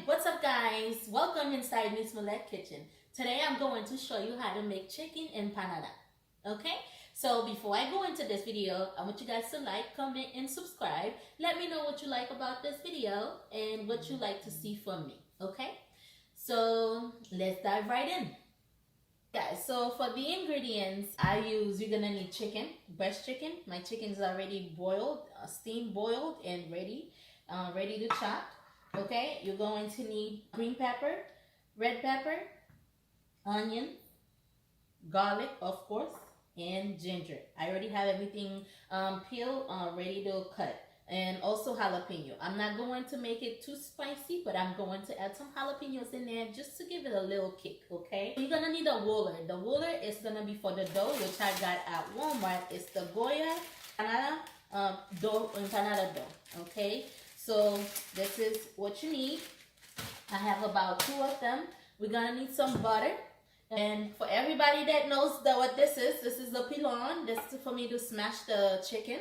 What's up guys? Welcome inside Miss Malet kitchen. Today I'm going to show you how to make chicken empanada. Okay? So before I go into this video, I want you guys to like, comment, and subscribe. Let me know what you like about this video and what you like to see from me. Okay? So let's dive right in. Guys, so for the ingredients you're gonna need chicken, breast chicken. My chicken is already boiled, steam boiled and ready to chop. Okay, you're going to need green pepper, red pepper, onion, garlic, of course, and ginger. I already have everything peeled, ready to cut. And also jalapeno. I'm not going to make it too spicy, but I'm going to add some jalapenos in there just to give it a little kick, okay? You're gonna need a roller. The roller is gonna be for the dough, which I got at Walmart. It's the Goya empanada dough, okay? So this is what you need. I have about 2 of them. We're gonna need some butter. And for everybody that knows what this is the pilon. This is for me to smash the chicken.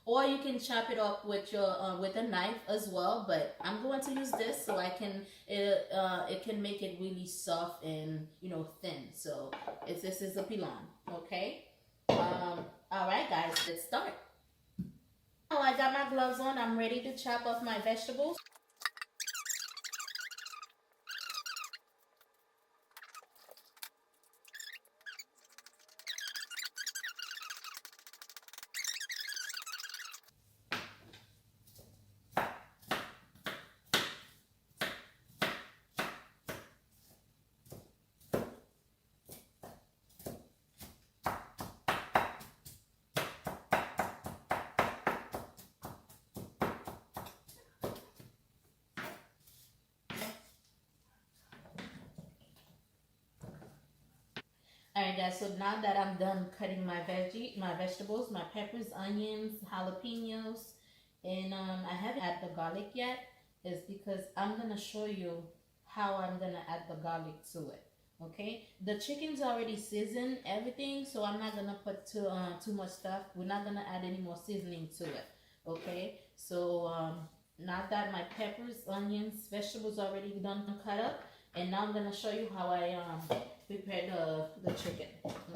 Or you can chop it up with your with a knife as well. But I'm going to use this so I can it can make it really soft and thin. So this is the pilon. Okay. All right, guys, let's start. Now I got my gloves on. I'm ready to chop off my vegetables. Alright guys, so now that I'm done cutting my vegetables, my peppers, onions, jalapenos, and I haven't added the garlic yet, is because I'm going to show you how I'm going to add the garlic to it. Okay? The chicken's already seasoned, everything, so I'm not going to put too much stuff. We're not going to add any more seasoning to it. Okay? So now that my peppers, onions, vegetables already done cut up, and now I'm going to show you how I prepare the chicken.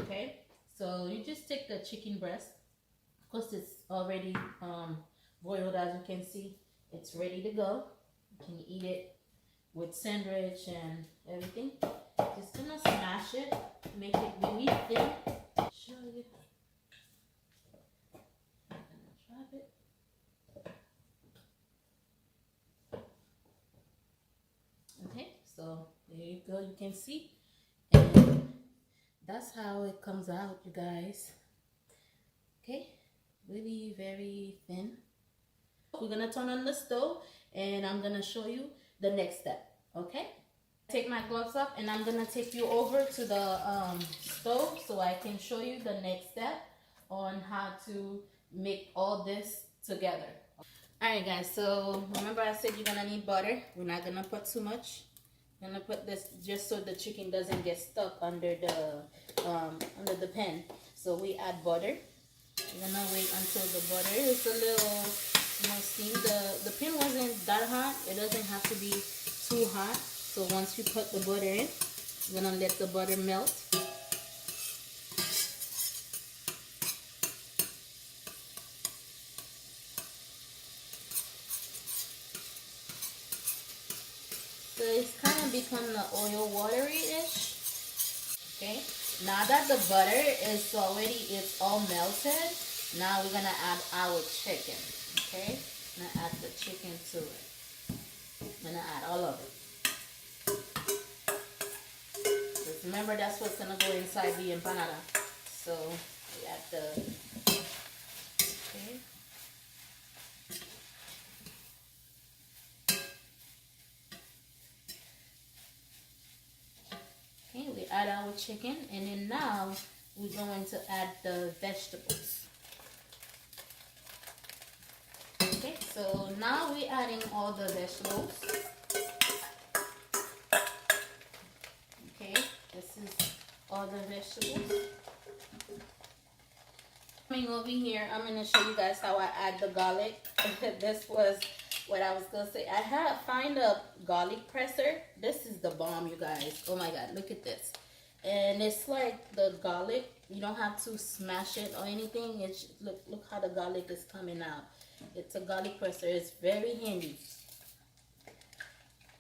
Okay, so you just take the chicken breast. Of course, it's already boiled, as you can see. It's ready to go. You can eat it with sandwich and everything. Just gonna smash it, make it really thin. Show you. I'm gonna drop it. Okay, so there you go. You can see. And that's how it comes out, you guys. Okay, really very thin. We're gonna turn on the stove and I'm gonna show you the next step. Okay, take my gloves off and I'm gonna take you over to the stove so I can show you the next step on how to make all this together. Alright guys, so remember I said you're gonna need butter. We're not gonna put too much. I'm gonna put this just so the chicken doesn't get stuck under the pan. So we add butter. We're gonna wait until the butter is a little, steam. The pan wasn't that hot. It doesn't have to be too hot. So once you put the butter in, you're gonna let the butter melt. So it's kind of become the oil watery-ish. Okay. Now that the butter is it's all melted, now we're gonna add our chicken. Okay. I'm gonna add the chicken to it. I'm gonna add all of it. Just remember that's what's gonna go inside the empanada. So we add the okay. We add our chicken, and then now we're going to add the vegetables. Okay, so now we're adding all the vegetables. Okay, this is all the vegetables. Coming over here, I'm going to show you guys how I add the garlic. This was what I was gonna say, I have find a garlic presser. This is the bomb, you guys. Oh my god, look at this. And it's like the garlic, you don't have to smash it or anything. It's look how the garlic is coming out. It's a garlic presser. It's very handy.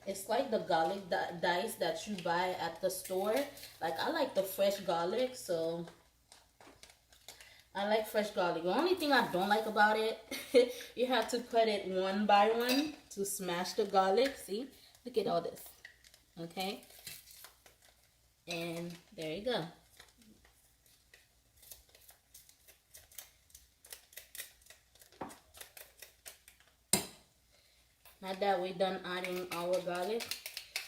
It's like the garlic dice that you buy at the store. Like, I like the fresh garlic, so I like fresh garlic. The only thing I don't like about it, you have to cut it one by one to smash the garlic. See? Look at all this. Okay? And there you go. Now that we're done adding our garlic,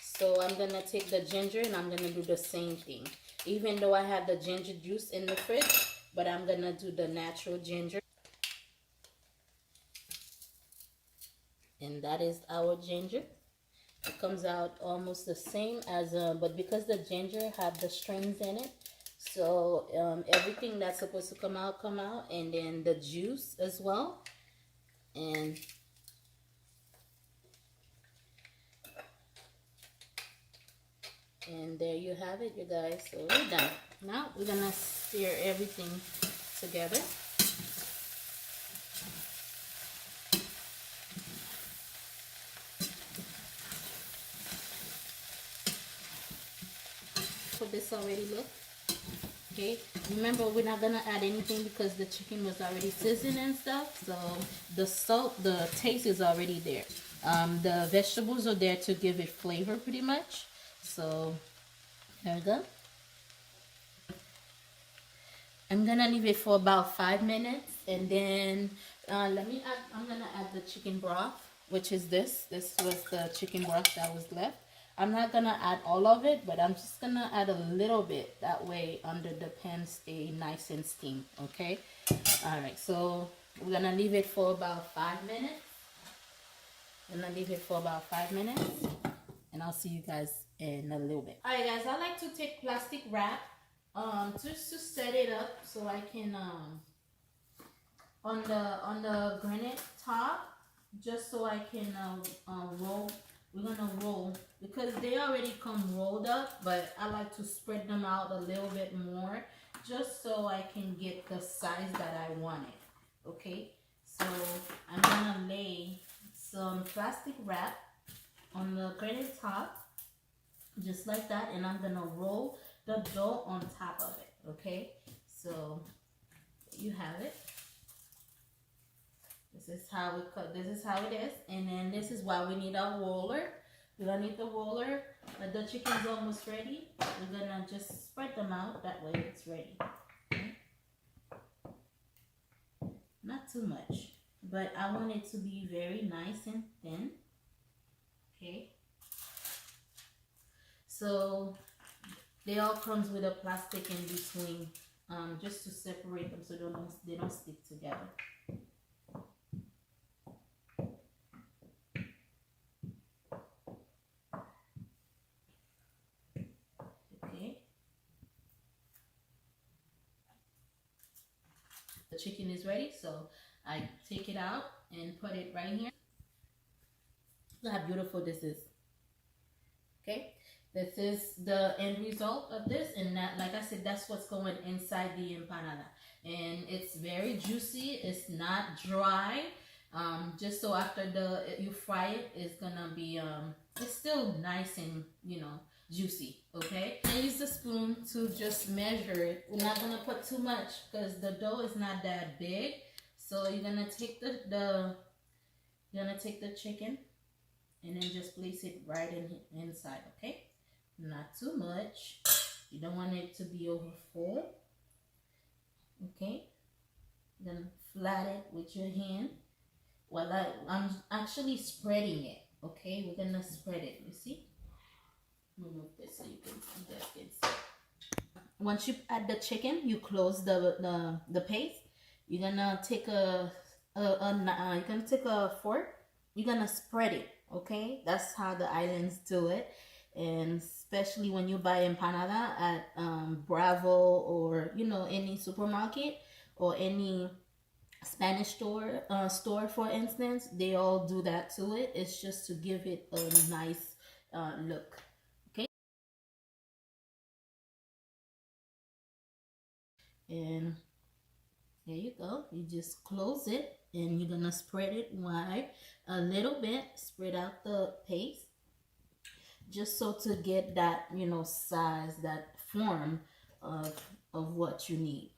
so I'm gonna take the ginger and I'm gonna do the same thing. Even though I have the ginger juice in the fridge, but I'm gonna do the natural ginger. And that is our ginger. It comes out almost the same as, but because the ginger have the strings in it, so everything that's supposed to come out, and then the juice as well. And there you have it, you guys. So we're done. Now we're gonna stir everything together. For this already, look. Okay, remember we're not gonna add anything because the chicken was already seasoned and stuff, so the salt, the taste is already there. The vegetables are there to give it flavor pretty much. So there we go. I'm gonna leave it for about 5 minutes, and then I'm gonna add the chicken broth, which is this was the chicken broth that was left. I'm not gonna add all of it, but I'm just gonna add a little bit, that way under the pan stay nice and steamed. Okay, all right, so we're gonna leave it for about 5 minutes. I'm gonna leave it for about 5 minutes, and I'll see you guys in a little bit. All right, guys, I like to take plastic wrap just to set it up so I can on the granite top, just so I can roll. We're gonna roll because they already come rolled up, but I like to spread them out a little bit more just so I can get the size that I want it. Okay, so I'm gonna lay some plastic wrap on the granite top just like that, and I'm gonna roll the dough on top of it. Okay, so you have it. This is how we cut. This is how it is, and then this is why we need a roller. We're gonna need the roller, but the chicken's almost ready. We're gonna just spread them out, that way it's ready. Okay? Not too much, but I want it to be very nice and thin. Okay, so they all comes with a plastic in between, just to separate them so they don't stick together. Okay. The chicken is ready, so I take it out and put it right here. Look how beautiful this is. Okay, this is the end result of this, and that, like I said, that's what's going inside the empanada, and it's very juicy. It's not dry. Just so after you fry it, it's gonna be it's still nice and juicy. Okay, I use the spoon to just measure it. We're not gonna put too much because the dough is not that big. So you're gonna take the chicken and then just place it right inside. Okay, not too much. You don't want it to be over full. Okay, then flat it with your hand. Well, I'm actually spreading it. Okay, we're gonna spread it. You see? Remove this so you can see the inside. Once you add the chicken, you close the paste. You're gonna take a fork. You're gonna spread it. Okay, that's how the islands do it, and especially when you buy empanada at Bravo or any supermarket or any Spanish store, for instance, they all do that to it. It's just to give it a nice look. Okay, and there you go. You just close it, and you're gonna spread it wide a little bit. Spread out the paste, just so to get that, size, that form of what you need.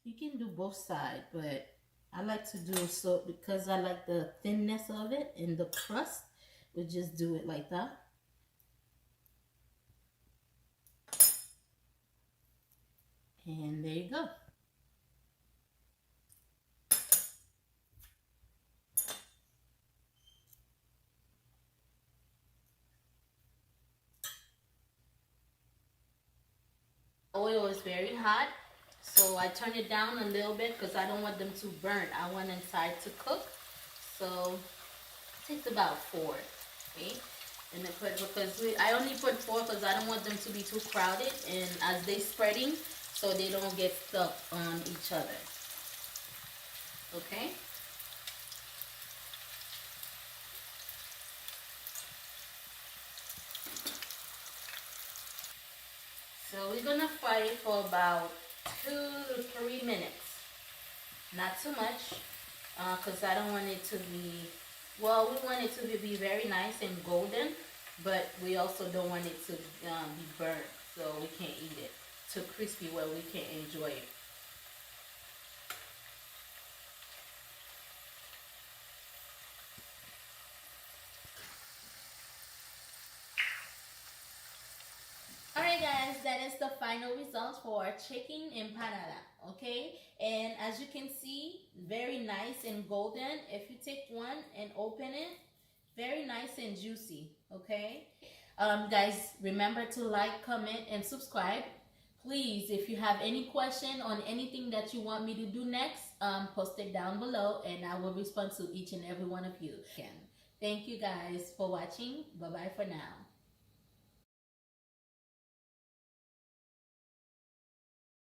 You can do both sides, but I like to do so because I like the thinness of it and the crust. We just do it like that. And there you go. Oil is very hot, so I turn it down a little bit because I don't want them to burn. I want inside to cook. So it takes about 4. Okay, and then I only put 4 because I don't want them to be too crowded, and as they spreading, so they don't get stuck on each other. Okay. So we're gonna fry it for about 2 to 3 minutes. Not too much, because I don't want it to be, well, we want it to be very nice and golden, but we also don't want it to be burnt, so we can't eat it. Too crispy where we can't enjoy it. Alright guys, that is the final result for our chicken empanada, okay? And as you can see, very nice and golden. If you take one and open it, very nice and juicy, okay? Guys, remember to like, comment, and subscribe. Please, if you have any question on anything that you want me to do next, post it down below and I will respond to each and every one of you. Thank you guys for watching. Bye-bye for now.